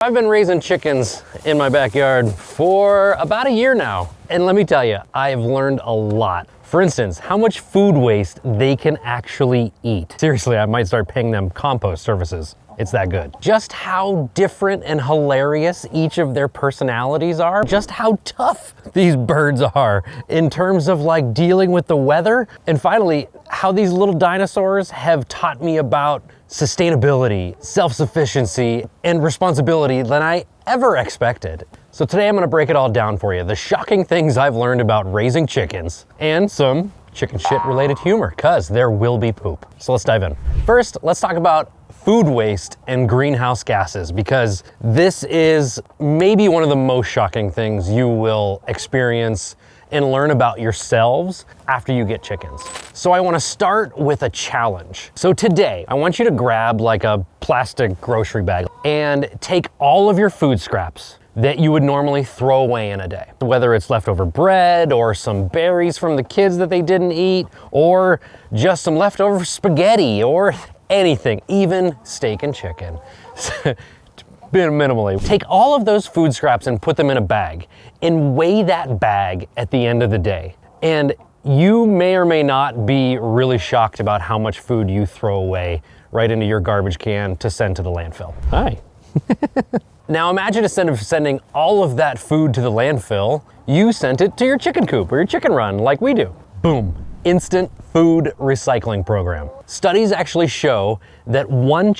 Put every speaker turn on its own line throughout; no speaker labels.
I've been raising chickens in my backyard for about a year now. And let me tell you, I've learned a lot. For instance, how much food waste they can actually eat. Seriously, I might start paying them compost services. It's that good. Just how different and hilarious each of their personalities are. Just how tough these birds are in terms of like dealing with the weather. And finally, how these little dinosaurs have taught me about sustainability, self-sufficiency, and responsibility than I ever expected. So today I'm gonna break it all down for you. The shocking things I've learned about raising chickens and some chicken shit related humor, cause there will be poop. So let's dive in. First, let's talk about food waste and greenhouse gases, because this is maybe one of the most shocking things you will experience and learn about yourselves after you get chickens. So I wanna start with a challenge. So today, I want you to grab like a plastic grocery bag and take all of your food scraps that you would normally throw away in a day. Whether it's leftover bread or some berries from the kids that they didn't eat, or just some leftover spaghetti or anything, even steak and chicken. Minimally. Take all of those food scraps and put them in a bag and weigh that bag at the end of the day. And you may or may not be really shocked about how much food you throw away right into your garbage can to send to the landfill. Hi. Now imagine instead of sending all of that food to the landfill, you sent it to your chicken coop or your chicken run like we do. Boom. Instant food recycling program. Studies actually show that one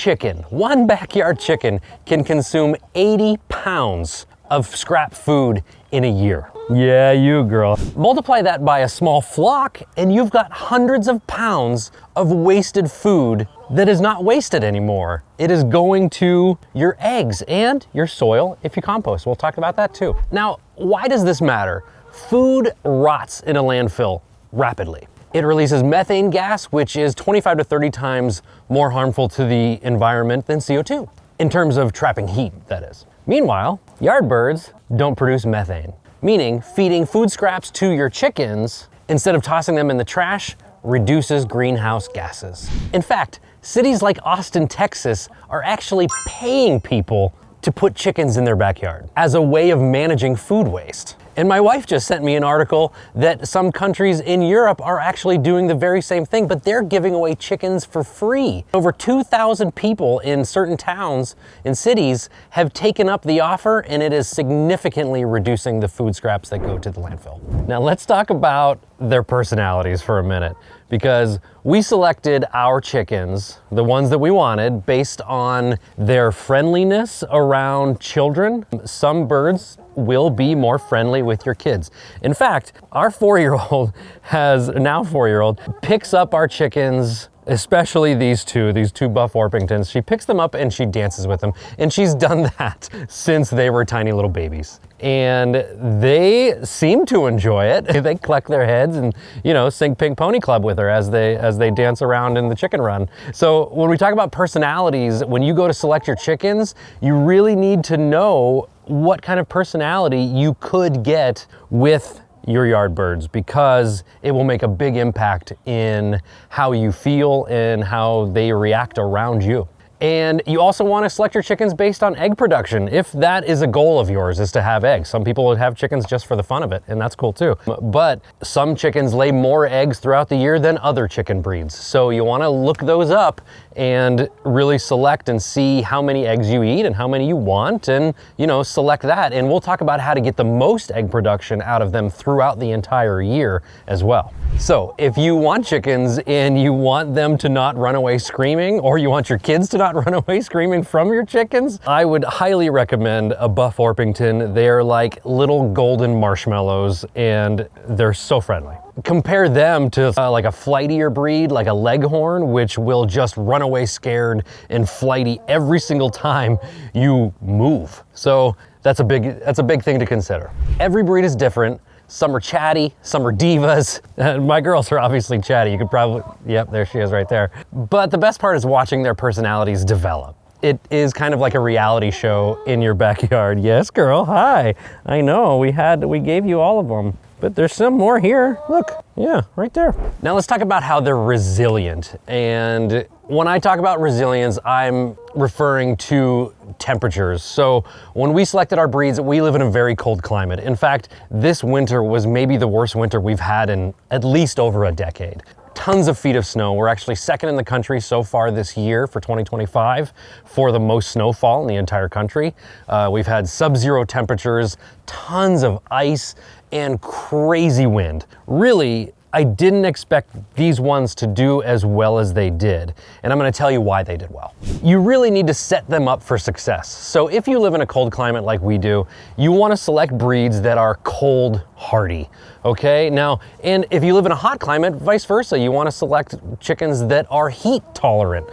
backyard chicken can consume 80 pounds of scrap food in a year. Yeah, you girl. Multiply that by a small flock and you've got hundreds of pounds of wasted food that is not wasted anymore. It is going to your eggs and your soil if you compost. We'll talk about that too. Now, why does this matter? Food rots in a landfill rapidly. It releases methane gas, which is 25 to 30 times more harmful to the environment than CO2, in terms of trapping heat, that is. Meanwhile, yard birds don't produce methane, meaning feeding food scraps to your chickens instead of tossing them in the trash reduces greenhouse gases. In fact, cities like Austin, Texas are actually paying people to put chickens in their backyard as a way of managing food waste. And my wife just sent me an article that some countries in Europe are actually doing the very same thing, but they're giving away chickens for free. Over 2,000 people in certain towns and cities have taken up the offer, and it is significantly reducing the food scraps that go to the landfill. Now let's talk about their personalities for a minute, because we selected our chickens, the ones that we wanted, based on their friendliness around children. Some birds will be more friendly with your kids. In fact, our 4-year-old picks up our chickens, especially these two buff Orpingtons. She picks them up and she dances with them. And she's done that since they were tiny little babies. And they seem to enjoy it. They cluck their heads and, sing Pink Pony Club with her as they dance around in the chicken run. So when we talk about personalities, when you go to select your chickens, you really need to know what kind of personality you could get with your yard birds, because it will make a big impact in how you feel and how they react around you. And you also want to select your chickens based on egg production, if that is a goal of yours, is to have eggs. Some people would have chickens just for the fun of it, and that's cool too. But some chickens lay more eggs throughout the year than other chicken breeds. So you want to look those up and really select and see how many eggs you eat and how many you want, and select that. And we'll talk about how to get the most egg production out of them throughout the entire year as well. So if you want chickens and you want them to not run away screaming, or you want your kids to not run away screaming from your chickens, I would highly recommend a buff Orpington. They're like little golden marshmallows and they're so friendly. Compare them to like a flightier breed, like a Leghorn, which will just run away scared and flighty every single time you move. So that's a big thing to consider. Every breed is different. Some are chatty, some are divas. My girls are obviously chatty. You could probably, yep, there she is right there. But the best part is watching their personalities develop. It is kind of like a reality show in your backyard. Yes, girl, hi. I know, we gave you all of them. But there's some more here. Look, yeah, right there. Now let's talk about how they're resilient. And when I talk about resilience, I'm referring to temperatures. So when we selected our breeds, we live in a very cold climate. In fact, this winter was maybe the worst winter we've had in at least over a decade. Tons of feet of snow. We're actually second in the country so far this year for 2025 for the most snowfall in the entire country. We've had sub-zero temperatures, tons of ice, and crazy wind. Really, I didn't expect these ones to do as well as they did, and I'm gonna tell you why they did well. You really need to set them up for success. So if you live in a cold climate like we do, you wanna select breeds that are cold hardy, okay? Now, and if you live in a hot climate, vice versa, you wanna select chickens that are heat tolerant.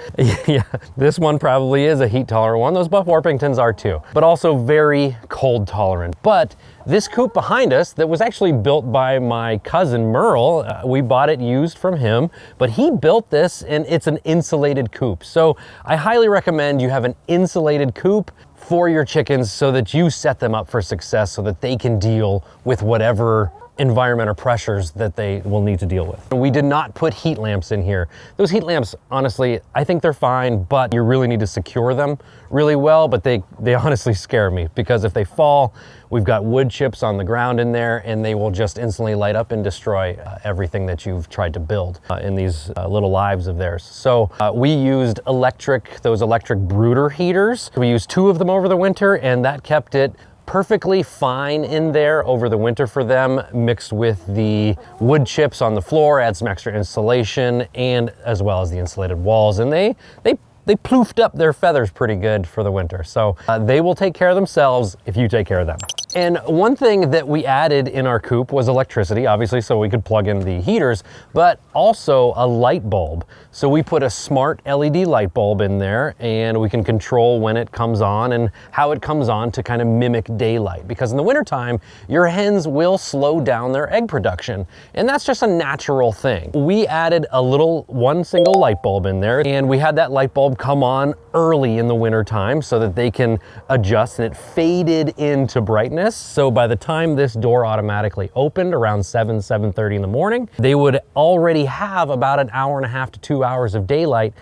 Yeah, this one probably is a heat tolerant one. Those Buff Orpingtons are too, but also very cold tolerant. But this coop behind us that was actually built by my cousin Merle, we bought it used from him, but he built this and it's an insulated coop. So I highly recommend you have an insulated coop for your chickens so that you set them up for success so that they can deal with whatever environment or pressures that they will need to deal with. We did not put heat lamps in here. Those heat lamps, honestly, I think they're fine, but you really need to secure them really well, but they honestly scare me because if they fall, we've got wood chips on the ground in there and they will just instantly light up and destroy everything that you've tried to build in these little lives of theirs. So we used those electric brooder heaters. We used 2 of them over the winter and that kept it perfectly fine in there over the winter for them, mixed with the wood chips on the floor, add some extra insulation, and as well as the insulated walls. And they ploofed up their feathers pretty good for the winter. So they will take care of themselves if you take care of them. And one thing that we added in our coop was electricity, obviously, so we could plug in the heaters, but also a light bulb. So we put a smart LED light bulb in there and we can control when it comes on and how it comes on to kind of mimic daylight. Because in the wintertime, your hens will slow down their egg production. And that's just a natural thing. We added one single light bulb in there and we had that light bulb come on early in the wintertime so that they can adjust and it faded into brightness. So by the time this door automatically opened around 7:30 in the morning, they would already have about an hour and a half to 2 hours of daylight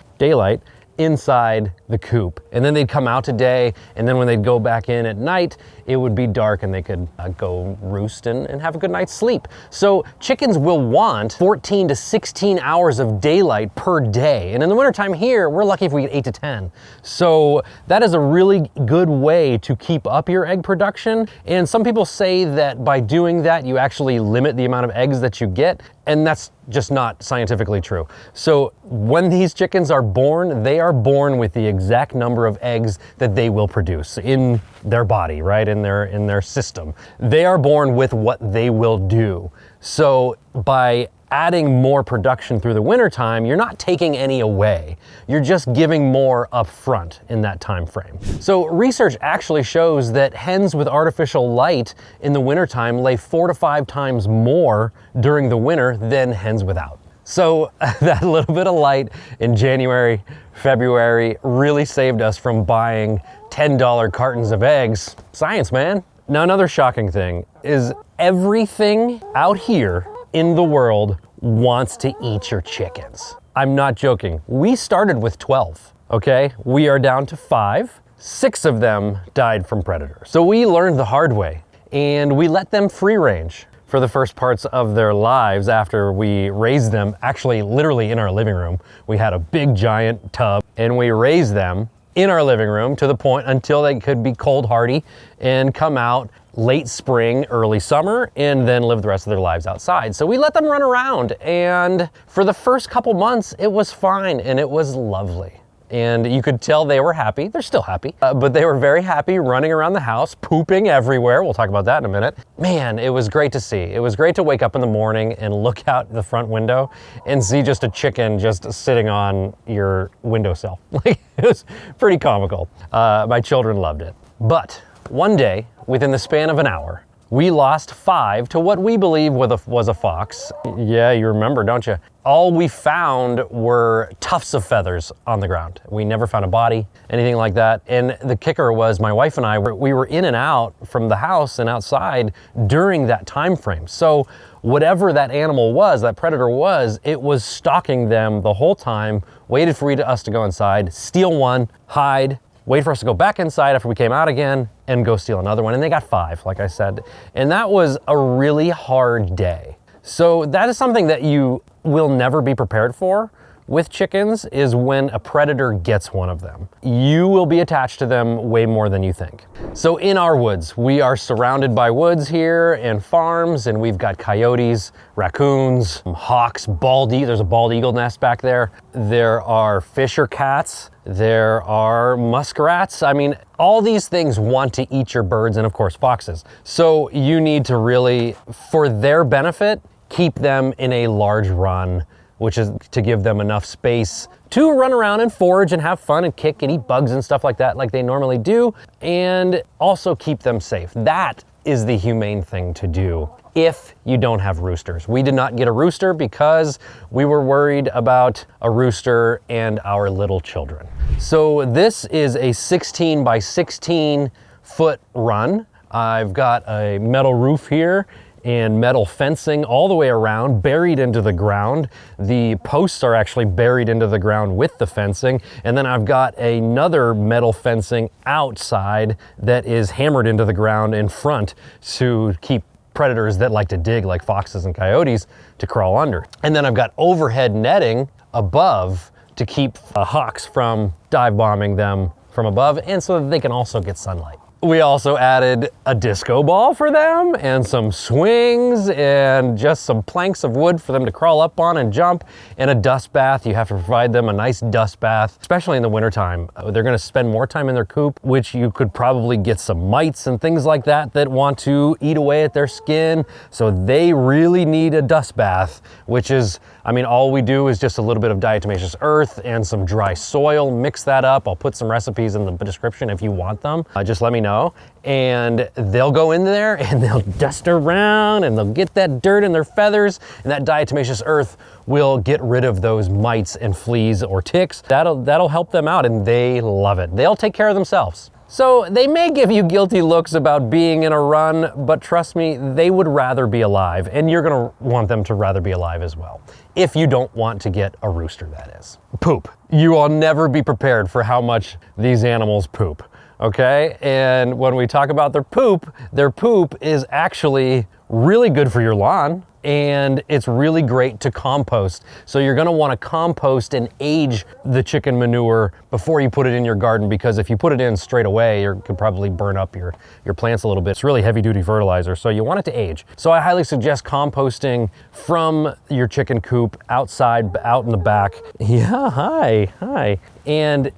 inside the coop. And then they'd come out today, and then when they'd go back in at night, it would be dark and they could go roost and have a good night's sleep. So chickens will want 14 to 16 hours of daylight per day. And in the wintertime here, we're lucky if we get 8 to 10. So that is a really good way to keep up your egg production. And some people say that by doing that, you actually limit the amount of eggs that you get. And that's just not scientifically true. So when these chickens are born, they are born with the exact number of eggs that they will produce in their body, right? In their system. They are born with what they will do. So by adding more production through the wintertime, you're not taking any away. You're just giving more up front in that time frame. So research actually shows that hens with artificial light in the wintertime lay 4 to 5 times more during the winter than hens without. So that little bit of light in January, February really saved us from buying $10 cartons of eggs. Science, man. Now another shocking thing is everything out here in the world wants to eat your chickens. I'm not joking. We started with 12, okay? We are down to 5. 6 of them died from predators. So we learned the hard way and we let them free range for the first parts of their lives after we raised them, actually literally in our living room. We had a big giant tub and we raised them in our living room to the point until they could be cold hardy and come out late spring, early summer, and then live the rest of their lives outside. So we let them run around, and for the first couple months, it was fine and it was lovely. And you could tell they were happy. They're still happy, but they were very happy running around the house, pooping everywhere. We'll talk about that in a minute. Man, it was great to see. It was great to wake up in the morning and look out the front window and see just a chicken just sitting on your windowsill. Like, it was pretty comical. My children loved it. But one day, within the span of an hour, We lost 5 to what we believe was a fox. Yeah, you remember, don't you? All we found were tufts of feathers on the ground. We never found a body, anything like that. And the kicker was my wife and I, we were in and out from the house and outside during that time frame. So whatever that animal was, that predator was, it was stalking them the whole time, waited for us to go inside, steal one, hide, wait for us to go back inside after we came out again, and go steal another one. And they got 5, like I said. And that was a really hard day. So that is something that you will never be prepared for with chickens, is when a predator gets one of them. You will be attached to them way more than you think. So in our woods, we are surrounded by woods here and farms, and we've got coyotes, raccoons, hawks, there's a bald eagle nest back there. There are fisher cats, there are muskrats. I mean, all these things want to eat your birds, and of course foxes. So you need to really, for their benefit, keep them in a large run, which is to give them enough space to run around and forage and have fun and kick and eat bugs and stuff like that, like they normally do, and also keep them safe. That is the humane thing to do if you don't have roosters. We did not get a rooster because we were worried about a rooster and our little children. So this is a 16 by 16 foot run. I've got a metal roof here and metal fencing all the way around, buried into the ground. The posts are actually buried into the ground with the fencing. And then I've got another metal fencing outside that is hammered into the ground in front to keep predators that like to dig, like foxes and coyotes, to crawl under. And then I've got overhead netting above to keep hawks from dive bombing them from above, and so that they can also get sunlight. We also added a disco ball for them and some swings and just some planks of wood for them to crawl up on and jump, and a dust bath. You have to provide them a nice dust bath, especially in the wintertime. They're gonna spend more time in their coop, which you could probably get some mites and things like that that want to eat away at their skin. So they really need a dust bath, which is, I mean, all we do is just a little bit of diatomaceous earth and some dry soil, mix that up. I'll put some recipes in the description if you want them. Just let me know. And they'll go in there and they'll dust around and they'll get that dirt in their feathers, and that diatomaceous earth will get rid of those mites and fleas or ticks. That'll help them out, and they love it. They'll take care of themselves. So they may give you guilty looks about being in a run, but trust me, they would rather be alive, and you're gonna want them to rather be alive as well. If you don't want to get a rooster, that is. Poop. You will never be prepared for how much these animals poop. Okay, and when we talk about their poop is actually really good for your lawn, and it's really great to compost. So you're gonna wanna compost and age the chicken manure before you put it in your garden, because if you put it in straight away, you could probably burn up your plants a little bit. It's really heavy duty fertilizer, so you want it to age. So I highly suggest composting from your chicken coop outside, out in the back. Yeah, hi. And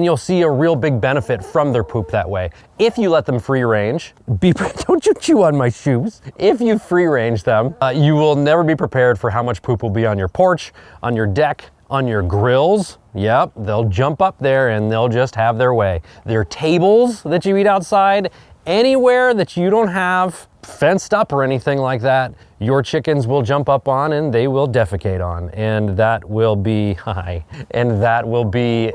you'll see a real big benefit from their poop that way. If you let them free range, don't you chew on my shoes. If you free range them, you will never be prepared for how much poop will be on your porch, on your deck, on your grills. Yep, they'll jump up there and they'll just have their way. Their tables that you eat outside, anywhere that you don't have fenced up or anything like that, your chickens will jump up on and they will defecate on, and that will be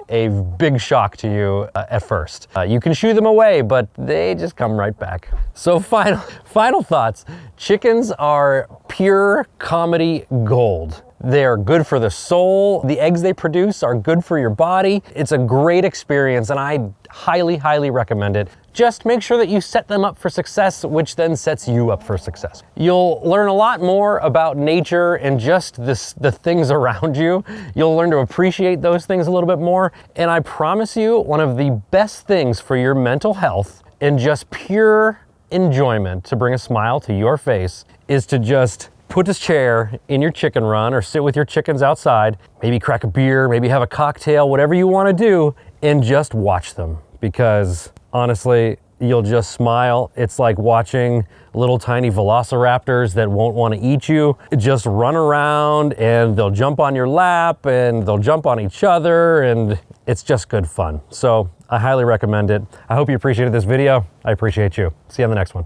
a big shock to you at first. You can shoo them away, but they just come right back. So final thoughts. Chickens are pure comedy gold. They're good for the soul. The eggs they produce are good for your body. It's a great experience, and I highly recommend it. Just make sure that you set them up for success, which then sets you up for success. You'll learn a lot more about nature and just the things around you. You'll learn to appreciate those things a little bit more. And I promise you, one of the best things for your mental health and just pure enjoyment to bring a smile to your face is to just put this chair in your chicken run or sit with your chickens outside, maybe crack a beer, maybe have a cocktail, whatever you want to do, and just watch them. Because honestly, you'll just smile. It's like watching little tiny velociraptors that won't want to eat you just run around, and they'll jump on your lap and they'll jump on each other, and it's just good fun. So I highly recommend it. I hope you appreciated this video. I appreciate you. See you on the next one.